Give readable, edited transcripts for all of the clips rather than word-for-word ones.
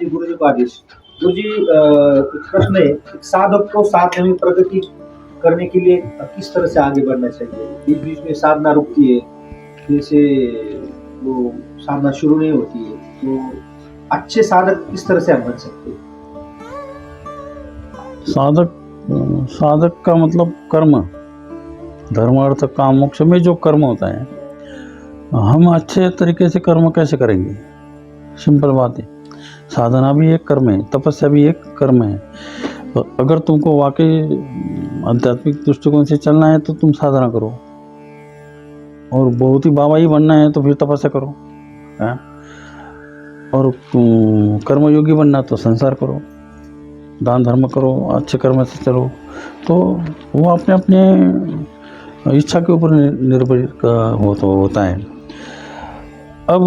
कि गुरु जी का आदेश। गुरु जी एक प्रश्न है, एक साधक को साधना में प्रगति करने के लिए किस तरह से आगे बढ़ना चाहिए? बीच-बीच में साधना रुकती है, फिर से वो साधना शुरू नहीं होती है, तो अच्छे साधक किस तरह से हम बन सकते हैं? साधक साधक का मतलब कर्म, धर्म अर्थ काम मोक्ष में जो कर्म होता है, हम अच्छे तरीके से कर्म कैसे करेंगे? सिंपल बात है। साधना भी एक कर्म है, तपस्या भी एक कर्म है। तो अगर तुमको वाकई आध्यात्मिक दृष्टिकोण से चलना है तो तुम साधना करो, और बहुत ही बाबा ही बनना है तो फिर तपस्या करो, है? और कर्मयोगी बनना तो संसार करो, दान धर्म करो, अच्छे कर्म से चलो। तो वो अपने अपने इच्छा के ऊपर निर्भर होता है। अब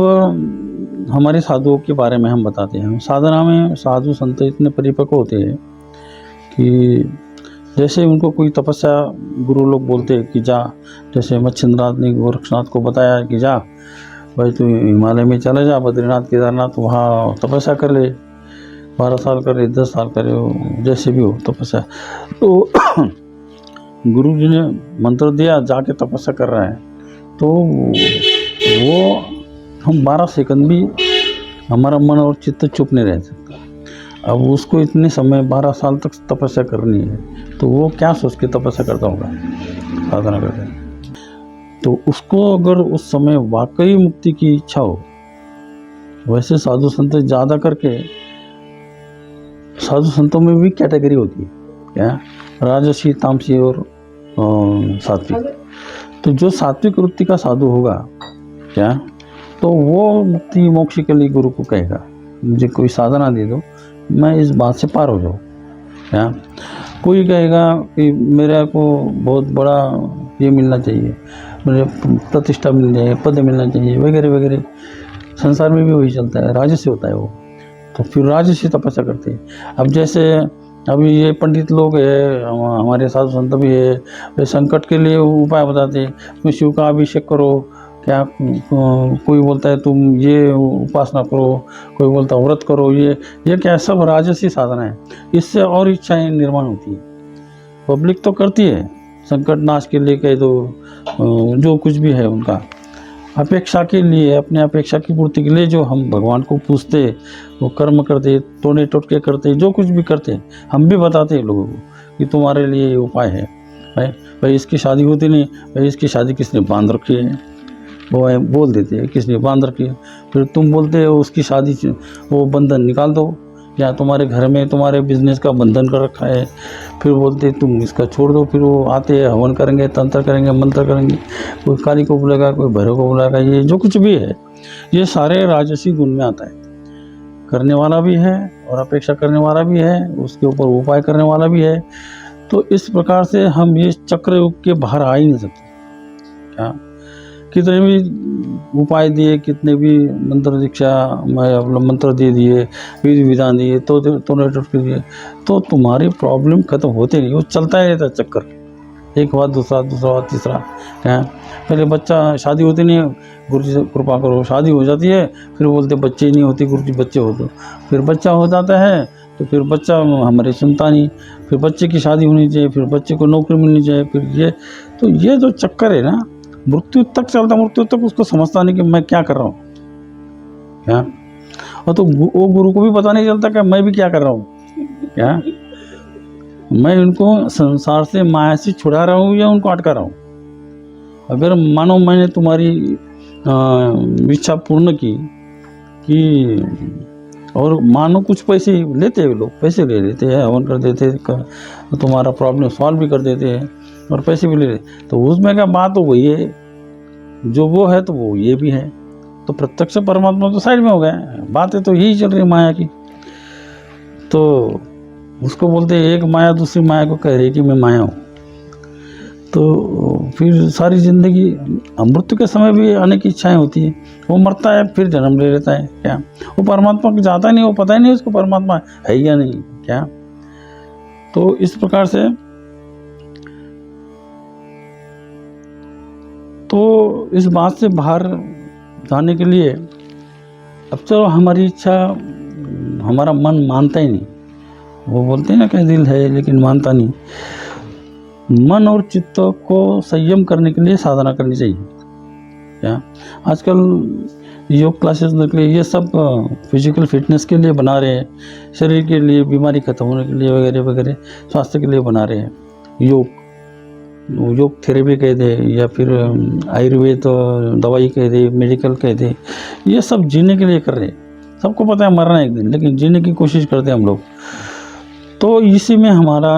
हमारे साधुओं के बारे में हम बताते हैं। साधना में साधु संत इतने परिपक्व होते हैं कि जैसे उनको कोई तपस्या गुरु लोग बोलते हैं कि जा, जैसे मच्छिंद्रनाथ ने गोरक्षनाथ को बताया कि जा भाई तू हिमालय में चले जा, बद्रीनाथ केदारनाथ, वहाँ तपस्या कर ले, 12 साल करे, 10 साल करे, जैसे भी हो तपस्या। तो गुरु जी ने मंत्र दिया, जाके तपस्या कर रहा है, तो वो हम 12 सेकंड भी हमारा मन और चित्त चुप नहीं रह सकता। अब उसको इतने समय 12 साल तक तपस्या करनी है, तो वो क्या सोच के तपस्या करता होगा, साधना करता है। तो उसको अगर उस समय वाकई मुक्ति की इच्छा हो, वैसे साधु संत ज़्यादा करके, साधु संतों में भी कैटेगरी होती है क्या, राजसी, तामसी और सात्विक। तो जो सात्विक वृत्ति का साधु होगा क्या, तो वो मुक्ति मोक्ष के लिए गुरु को कहेगा मुझे कोई साधना दे दो, मैं इस बात से पार हो जाऊँ। क्या कोई कहेगा कि मेरे को बहुत बड़ा ये मिलना चाहिए, मुझे प्रतिष्ठा मिल जाए, पद मिलना चाहिए, वगैरह वगैरह। संसार में भी वही चलता है, राजसी होता है वो। तो फिर राजसी तपस्या करते हैं। अब जैसे अभी ये पंडित लोग है, हमारे साधु संत भी है, वे संकट के लिए उपाय बताते हैं, तुम शिव का अभिषेक करो, क्या कोई बोलता है तुम ये उपासना करो, कोई बोलता है व्रत करो, ये क्या सब राजसी साधना है। इससे और इच्छाएं निर्माण होती है। पब्लिक तो करती है संकट नाश के लिए, कह दो जो कुछ भी है उनका, अपेक्षा के लिए, अपने अपेक्षा की पूर्ति के लिए जो हम भगवान को पूछते, वो कर्म करते, तोड़े टोटके करते, जो कुछ भी करते, हम भी बताते हैं लोगों को कि तुम्हारे लिए ये उपाय है। भाई इसकी शादी होती नहीं, भाई इसकी शादी किसने बांध रखी है, वो बोल देते हैं किसने बांध रखी है। फिर तुम बोलते हो उसकी शादी, वो बंधन निकाल दो, या तुम्हारे घर में तुम्हारे बिजनेस का बंधन कर रखा है, फिर बोलते तुम इसका छोड़ दो। फिर वो आते हैं, हवन करेंगे, तंत्र करेंगे, मंत्र करेंगे, कोई काली को बुलाएगा, कोई भैरव को बुलाएगा, ये जो कुछ भी है ये सारे राजसी गुण में आता है। करने वाला भी है और अपेक्षा करने वाला भी है, उसके ऊपर उपाय करने वाला भी है। तो इस प्रकार से हम ये चक्रयुग के बाहर आ ही नहीं सकते। क्या कितने भी उपाय दिए, कितने भी मंत्र दीक्षा, मंत्र दे दिए, विधि विधान दिए, तो दिए, तो तुम्हारी प्रॉब्लम खत्म होते नहीं, वो चलता ही रहता चक्कर, एक बार दूसरा, दूसरा बार तीसरा। क्या पहले बच्चा, शादी होती नहीं है, गुरु जी से कृपा करो, शादी हो जाती है, फिर बोलते बच्चे ही नहीं होते, गुरु जी बच्चे हो, तो फिर बच्चा हो जाता है, तो फिर बच्चा हमारी सुनता नहीं, फिर बच्चे की शादी होनी चाहिए, फिर बच्चे को नौकरी मिलनी चाहिए, फिर ये जो चक्कर है ना, मृत्यु तक चलता, मृत्यु तक उसको समझता नहीं कि मैं क्या कर रहा हूँ। क्या और तो वो गुरु को भी पता नहीं चलता कि मैं भी क्या कर रहा हूँ। क्या मैं उनको संसार से, माया से छुड़ा रहा हूँ या उनको अटका रहा हूँ। अगर मानो मैंने तुम्हारी इच्छा पूर्ण की कि, और मानो कुछ पैसे लेते हैं लोग, पैसे ले लेते हैं, हवन कर देते हैं, तुम्हारा प्रॉब्लम सॉल्व भी कर देते हैं और पैसे भी ले लेते, तो उसमें क्या बात तो वही है, जो वो है तो वो ये भी है, तो प्रत्यक्ष परमात्मा तो साइड में हो गया, बातें तो यही चल रही माया की। तो उसको बोलते हैं एक माया दूसरी माया को कह रही कि मैं माया हूँ। तो फिर सारी जिंदगी, मृत्यु के समय भी अनेक इच्छाएं होती है, वो मरता है फिर जन्म ले लेता है। क्या वो परमात्मा को जाता नहीं, वो पता ही नहीं उसको परमात्मा है या नहीं। क्या तो इस प्रकार से, तो इस बात से बाहर जाने के लिए अब चलो हमारी इच्छा हमारा मन मानता ही नहीं। वो बोलते हैं ना कि दिल है लेकिन मानता नहीं। मन और चित्त को संयम करने के लिए साधना करनी चाहिए। क्या आजकल योग क्लासेस निकले, ये सब फिजिकल फिटनेस के लिए बना रहे हैं, शरीर के लिए, बीमारी खत्म होने के लिए वगैरह वगैरह, स्वास्थ्य के लिए बना रहे हैं। योग थेरेपी कह दे या फिर आयुर्वेद दवाई कह दे, मेडिकल कह दे, ये सब जीने के लिए कर रहे हैं। सबको पता है मरना है एक दिन, लेकिन जीने की कोशिश करते हैं हम लोग। तो इसी में हमारा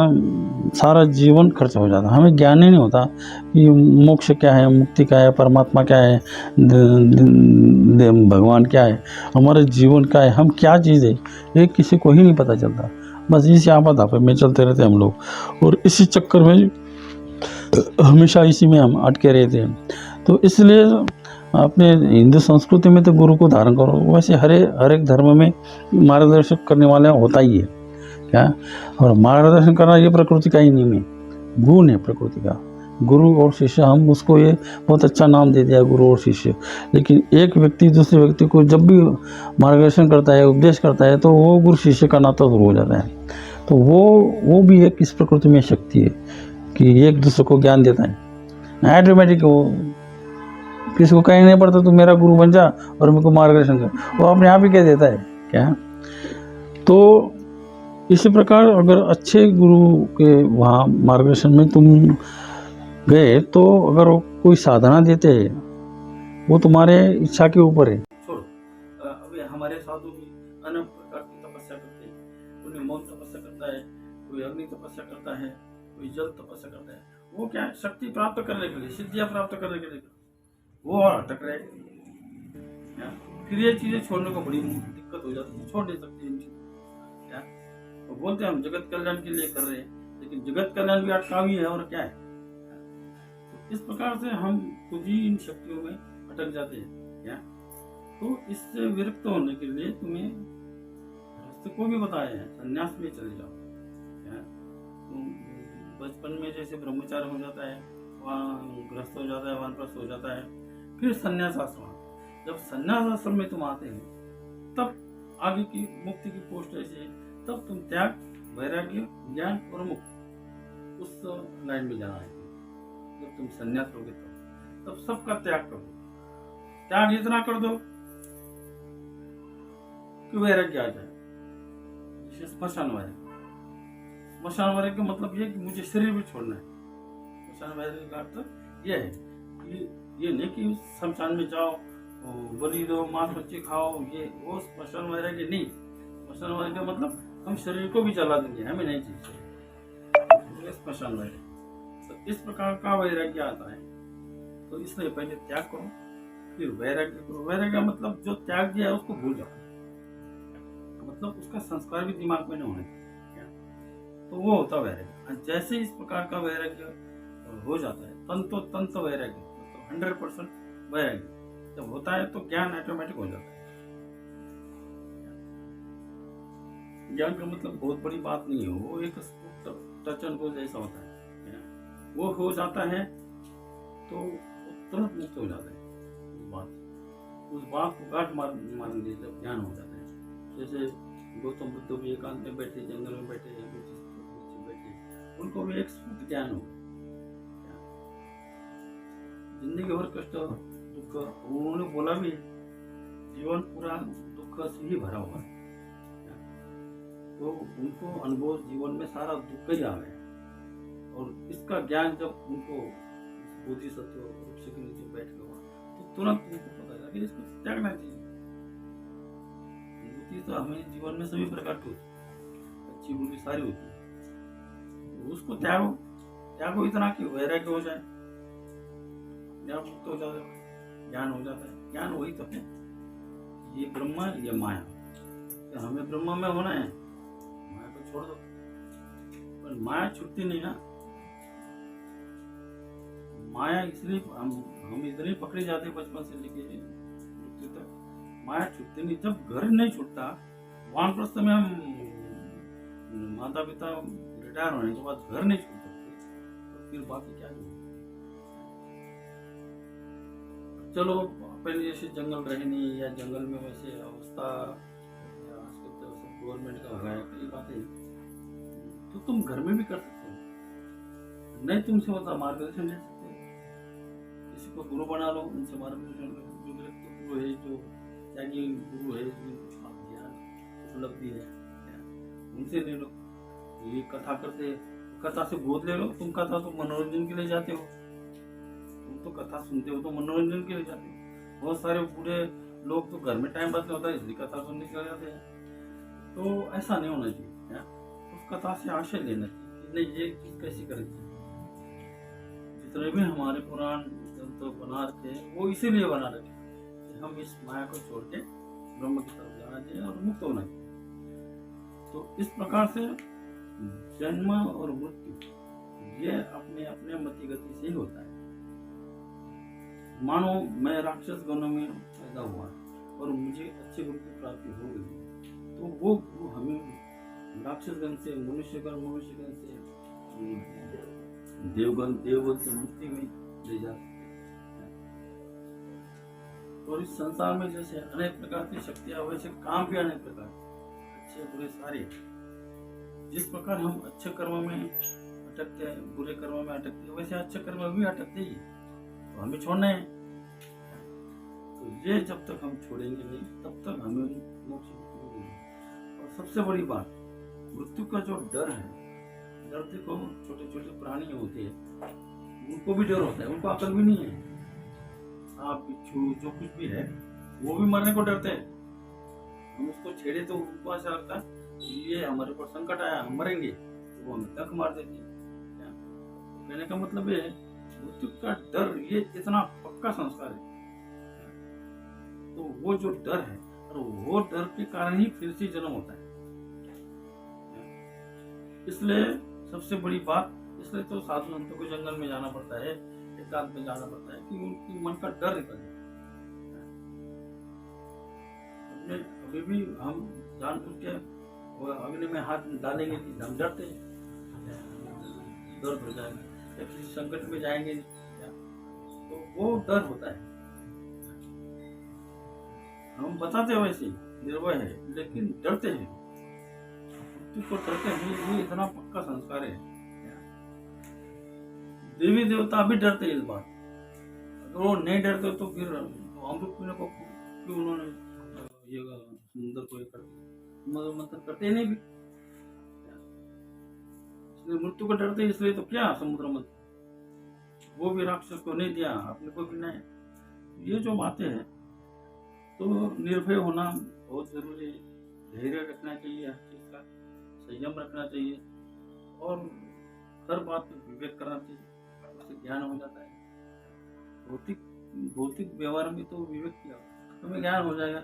सारा जीवन खर्च हो जाता है। हमें ज्ञान ही नहीं होता कि मोक्ष क्या है, मुक्ति क्या है, परमात्मा क्या है, भगवान क्या है, हमारे जीवन क्या है, हम क्या चीज़ है, ये किसी को ही नहीं पता चलता। बस इसी आपद आपे में चलते रहते हम लोग, और इसी चक्कर में हमेशा इसी में हम अटके रहते हैं। तो इसलिए अपने हिंदू संस्कृति में तो गुरु को धारण करो, वैसे हर एक धर्म में मार्गदर्शक करने वाले होता ही है। क्या, और मार्गदर्शन करना ये प्रकृति का ही नियम है, गुण है प्रकृति का। गुरु और शिष्य, हम उसको ये बहुत अच्छा नाम दे दिया गुरु और शिष्य, लेकिन एक व्यक्ति दूसरे व्यक्ति को जब भी मार्गदर्शन करता है, उपदेश करता है, तो वो गुरु शिष्य का नाता शुरू हो जाता है। तो वो भी एक इस प्रकृति में शक्ति है कि एक दूसरे को ज्ञान देता है। ऑटोमेटिक वो किसी को कहना नहीं पड़ता, तो मेरा गुरु बन जा और मेरे को मार्गदर्शन कर, वो अपने आप ही कह देता है। क्या, तो इसी प्रकार अगर अच्छे गुरु के वहाँ मार्गदर्शन में तुम गए, तो अगर वो कोई साधना देते हैं, वो तुम्हारे इच्छा के ऊपर है। छोड़ो, अभी हमारे साधु भी अनेक प्रकार की तपस्या करते हैं। कोई मौन तपस्या करता है, कोई अग्नि तपस्या करता है, कोई जल तपस्या करता है। वो क्या है, शक्ति प्राप्त करने के लिए, सिद्धियां प्राप्त करने के लिए वो और अटक रहे। फिर ये चीजें छोड़ने को बड़ी दिक्कत हो जाती है, छोड़ नहीं सकती इन चीजों। क्या, तो बोलते हैं हम जगत कल्याण के लिए कर रहे हैं, लेकिन जगत कल्याण भी अटकावी है और क्या है। तो इस प्रकार से हम खुद ही इन शक्तियों में अटक जाते हैं। क्या, तो इससे विरक्त होने के लिए तुम्हें रास्ते को भी बताया है, संन्यास में चले जाओ। क्या, तो बचपन में जैसे ब्रह्मचार्य हो जाता है, वहाँ गृहस्थ हो जाता है, वानप्रस्थ हो जाता है, फिर संन्यास आश्रम। जब संन्यास आश्रम में तुम आते हैं, तब आगे की मुक्ति की पोस्ट ऐसी है, तब तुम त्याग, वैराग्य, ज्ञान और मुक्ति उस लाइन में जाना है। जब तुम संन्यास लोगे तब सबका त्याग कर दो। त्याग इतना कर दो कि वैराग्य आ जाए, जैसे स्मशान वैराग्य। स्मशान वैराग्य का मतलब ये कि मुझे शरीर भी छोड़ना है। स्मशान वैराग्य का अर्थ यह है कि ये नहीं कि शमशान में जाओ, बलि दो, मांस मच्छी खाओ, ये वो स्मशान वैराग्य नहीं। स्मशान वैराग्य का मतलब हम शरीर को भी जला देंगे, हमें नहीं चाहिए, स्मशान वैराग्य। तो इस प्रकार का वैराग्य आता है। तो इसलिए पहले त्याग करो, फिर वैराग्य करो। वैराग्य मतलब जो त्याग दिया है उसको भूल जाओ, मतलब उसका संस्कार भी दिमाग में नहीं होने चाहिए, तो वो होता वैराग्य। जैसे इस प्रकार का वैराग्य हो जाता है, तंत वैराग्य, मतलब 100% वैराग्य जब होता है, तो ज्ञान ऑटोमेटिक हो जाता है। ज्ञान का मतलब बहुत बड़ी बात नहीं है, वो एक टच एंड गो जैसा होता है। वो हो जाता है तो तुरंत मुक्त हो जाता है उस बात को गांठ मारने के लिए ज्ञान हो जाता है। जैसे गौतम बुद्ध भी एकांत में बैठे, जंगल में बैठे, बैठे, उनको भी एक स्फूर्त ज्ञान हो। जिंदगी भर कष्ट दुख, उन्होंने बोला भी जीवन पूरा दुख से ही भरा हुआ है, तो उनको अनुभव जीवन में सारा दुख ही आ गया। और इसका ज्ञान जब उनको बोधिसत्व वृक्ष के नीचे बैठ गया, तो तुरंत उनको पता चला कि इसको त्यागना चाहिए। अनुभूति तो हमें जीवन में सभी प्रकार की होती है, अच्छी बुरी सारी होती है, उसको त्यागो इतना कि वैराग्य हो जाए, ज्ञान मुक्त हो जाता है, ज्ञान हो जाता है। ज्ञान वही तो है, ये ब्रह्म, ये माया। तो हमें ब्रह्म में होना है, माया को छोड़ दो। पर माया छुट्टी नहीं ना, माया इसलिए हम इतने पकड़े जाते बचपन से लेके मृत्यु तक, माया छुट्टी नहीं। जब घर नहीं छूटता, वानप्रस्थ में हम माता पिता रिटायर होने के बाद घर नहीं छूट सकते, तो फिर बाकी क्या है। चलो पहले जैसे जंगल रहे नहीं, या जंगल में वैसे अवस्था, आजकल तो सब भगाया, कई बातें तो तुम घर में भी कर सकते हो। नहीं तुमसे होता मार्गदर्शन ले सकते हो, किसी को गुरु बना लो, उनसे मार्गदर्शन लो। जो मेरे तो गुरु है, जो त्यागी गुरु है, जो ज्ञान उपलब्धि है, उनसे ले लो। ये कथा करते, कथा से गोद ले लो। तुम कथा तो मनोरंजन के लिए जाते हो, तुम तो कथा सुनते हो तो मनोरंजन के लिए जाते हो। बहुत सारे बूढ़े लोग तो घर में टाइम पास नहीं होता इसलिए कथा सुनने के लिए जाते हैं। तो ऐसा नहीं होना चाहिए, उस कथा से आशय लेना चाहिए कि नहीं ये चीज कैसी करेगी। जितने भी हमारे पुराण ग्रंथ बना रखे हैं वो इसीलिए बना रखे कि हम इस माया को छोड़ के ब्रह्म की तरफ जाना चाहिए और मुक्त होना चाहिए। तो इस प्रकार से जन्म और मृत्यु ये अपने अपने मति गति से ही होता है। मानो मैं राक्षस गणों में पैदा हुआ और मुझे अच्छे गुरु की प्राप्ति हो गई, तो वो गुरु हमें राक्षस गण से मनुष्यगण से देवगण से मुक्ति में ले जा सकते हैं। और इस संसार में जैसे अनेक प्रकार की शक्तियां, वैसे काम भी अनेक प्रकार, अच्छे बुरे सारे। जिस प्रकार हम अच्छे कर्म में अटकते हैं, बुरे कर्म में अटकते हैं, वैसे अच्छे कर्म में भी अटकते ही, तो हमें छोड़ना है। तो ये जब तक हम छोड़ेंगे नहीं तब तक हमें मोक्ष मिलेगा। और सबसे बड़ी बात, मृत्यु का जो डर है, डर देखो छोटे छोटे प्राणी होते हैं उनको भी डर होता है, उनको अकल भी नहीं है। सांप बिच्छू जो कुछ भी है वो भी मरने को डरते हैं। हम उसको छेड़े तो उनको ऐसा लगता है ये हमारे पर संकट आया, हम मरेंगे, तो वो हमें तक मार देते हैं। कहने का मतलब है मृत्यु का डर ये इतना पक्का संस्कार है। तो वो जो डर है, और वो डर के कारण ही फिर से जन्म होता है। इसलिए सबसे बड़ी बात, इसलिए तो साधु संतों को जंगल में जाना पड़ता है, एकांत में जाना पड़ता है कि उनकी मन का डर निकल जाए। अभी भी हम जानबूझ के अग्नि में हाथ डालेंगे कि हम डरते हैं, दर्द हो जाएगा, या किसी संकट में जाएंगे तो वो डर होता है। हम बताते हैं वैसे निर्भय है, लेकिन डरते हैं, मृत्यु को डरते हैं। ये इतना पक्का संस्कार है। देवी देवता भी डरते हैं इस बात। अगर वो नहीं डरते तो फिर अमृत पीने को क्यों उन्होंने ये समुद्र को मंथन करते नहीं भी। इसलिए मृत्यु को डरते, इसलिए तो क्या समुद्र मंथन, वो भी राक्षस को नहीं दिया, अपने को भी नहीं। ये जो बातें हैं, तो निर्भय होना बहुत जरूरी है। धैर्य रखना चाहिए, हर चीज का संयम रखना चाहिए, और हर बात में विवेक करना चाहिए, उससे ज्ञान हो जाता है। भौतिक व्यवहार में तो विवेक किया, तुम्हें ज्ञान हो जाएगा।